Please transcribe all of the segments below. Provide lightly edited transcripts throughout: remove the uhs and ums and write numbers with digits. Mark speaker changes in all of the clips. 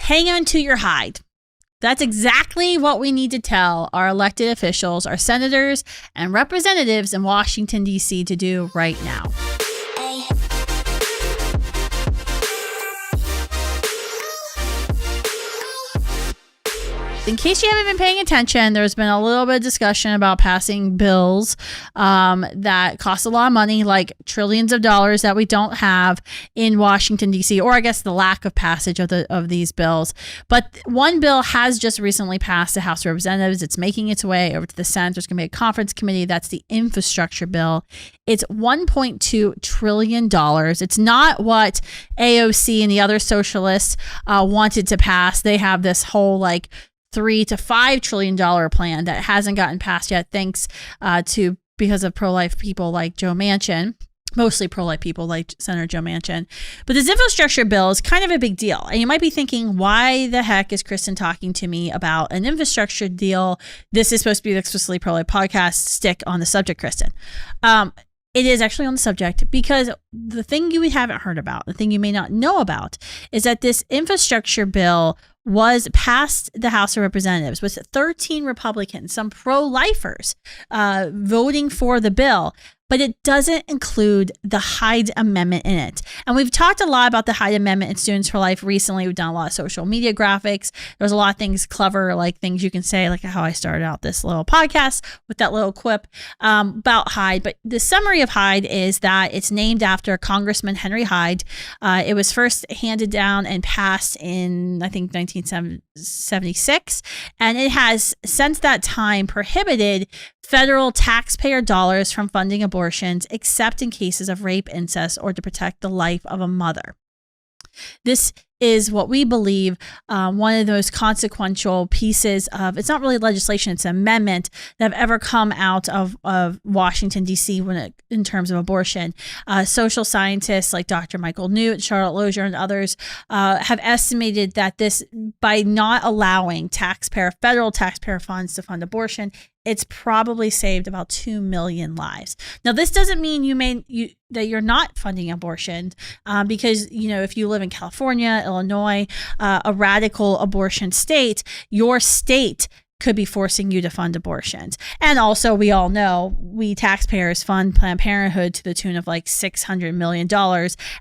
Speaker 1: hang on to your hide. That's exactly what we need to tell our elected officials, our senators and representatives in Washington, D.C. to do right now. In case you haven't been paying attention, there's been a little bit of discussion about passing bills that cost a lot of money, like trillions of dollars that we don't have in Washington, D.C., or I guess the lack of passage of these bills. But one bill has just recently passed the House of Representatives. It's making its way over to the Senate. There's going to be a conference committee. That's the infrastructure bill. It's $1.2 trillion. It's not what AOC and the other socialists wanted to pass. They have this whole $3 to $5 trillion plan that hasn't gotten passed yet, thanks because of pro-life people like Joe Manchin, mostly pro-life people like Senator Joe Manchin. But this infrastructure bill is kind of a big deal. And you might be thinking, why the heck is Kristen talking to me about an infrastructure deal? This is supposed to be the Explicitly Pro-Life podcast. Stick on the subject, Kristen. It is actually on the subject because the thing you haven't heard about, the thing you may not know about, is that this infrastructure bill was passed the House of Representatives with 13 Republicans, some pro-lifers, voting for the bill. But it doesn't include the Hyde Amendment in it. And we've talked a lot about the Hyde Amendment in Students for Life recently. We've done a lot of social media graphics. There's a lot of things clever, like things you can say, like how I started out this little podcast with that little quip about Hyde. But the summary of Hyde is that it's named after Congressman Henry Hyde. It was first handed down and passed in, I think, 1976. And it has, since that time, prohibited federal taxpayer dollars from funding abortions, except in cases of rape, incest, or to protect the life of a mother. This is what we believe one of those consequential pieces of, it's not really legislation, it's an amendment that have ever come out of Washington, D.C. in terms of abortion. Social scientists like Dr. Michael Newt, Charlotte Lozier, and others have estimated that this, by not allowing federal taxpayer funds to fund abortion, it's probably saved about 2 million lives. Now, this doesn't mean that you're not funding abortion because, if you live in California, Illinois, a radical abortion state, your state could be forcing you to fund abortions. And also, we all know we taxpayers fund Planned Parenthood to the tune of $600 million,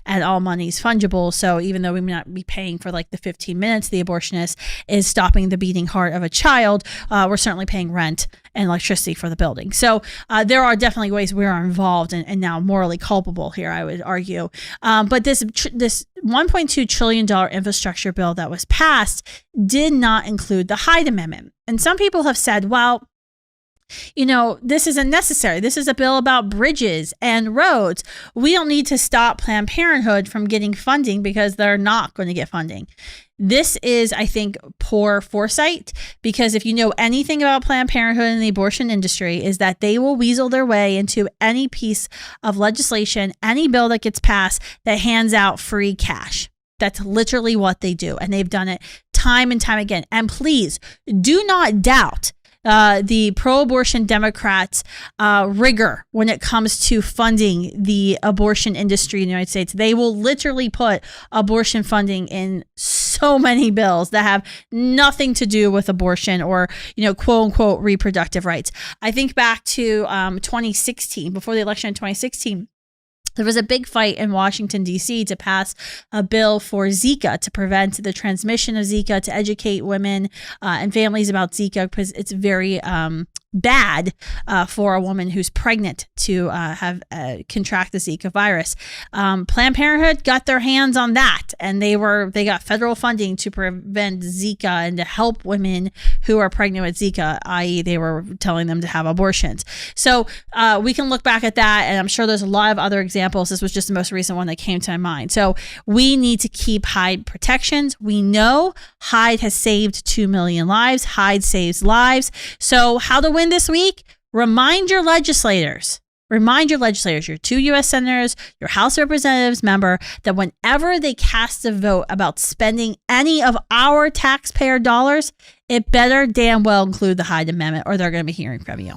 Speaker 1: and all money is fungible. So even though we may not be paying for the 15 minutes the abortionist is stopping the beating heart of a child, we're certainly paying rent and electricity for the building. So there are definitely ways we are involved and now morally culpable here, I would argue. But this $1.2 trillion infrastructure bill that was passed did not include the Hyde Amendment. And some people have said, well, this isn't necessary. This is a bill about bridges and roads. We don't need to stop Planned Parenthood from getting funding because they're not going to get funding. This is, I think, poor foresight, because if you know anything about Planned Parenthood and the abortion industry, is that they will weasel their way into any piece of legislation, any bill that gets passed that hands out free cash. That's literally what they do. And they've done it time and time again. And please do not doubt the pro-abortion Democrats' rigor when it comes to funding the abortion industry in the United States. They will literally put abortion funding in so many bills that have nothing to do with abortion or, quote unquote, reproductive rights. I think back to 2016, before the election in 2016. There was a big fight in Washington, D.C. to pass a bill for Zika, to prevent the transmission of Zika, to educate women and families about Zika, because it's very bad for a woman who's pregnant to have contract the Zika virus. Planned Parenthood got their hands on that, and they got federal funding to prevent Zika and to help women who are pregnant with Zika, i.e. they were telling them to have abortions. So we can look back at that, and I'm sure there's a lot of other examples. This was just the most recent one that came to my mind. So we need to keep Hyde protections. We know Hyde has saved 2 million lives. Hyde saves lives. So how to win this week? Remind your legislators, your 2 U.S. senators, your House of Representatives member, that whenever they cast a vote about spending any of our taxpayer dollars, it better damn well include the Hyde Amendment, or they're going to be hearing from you.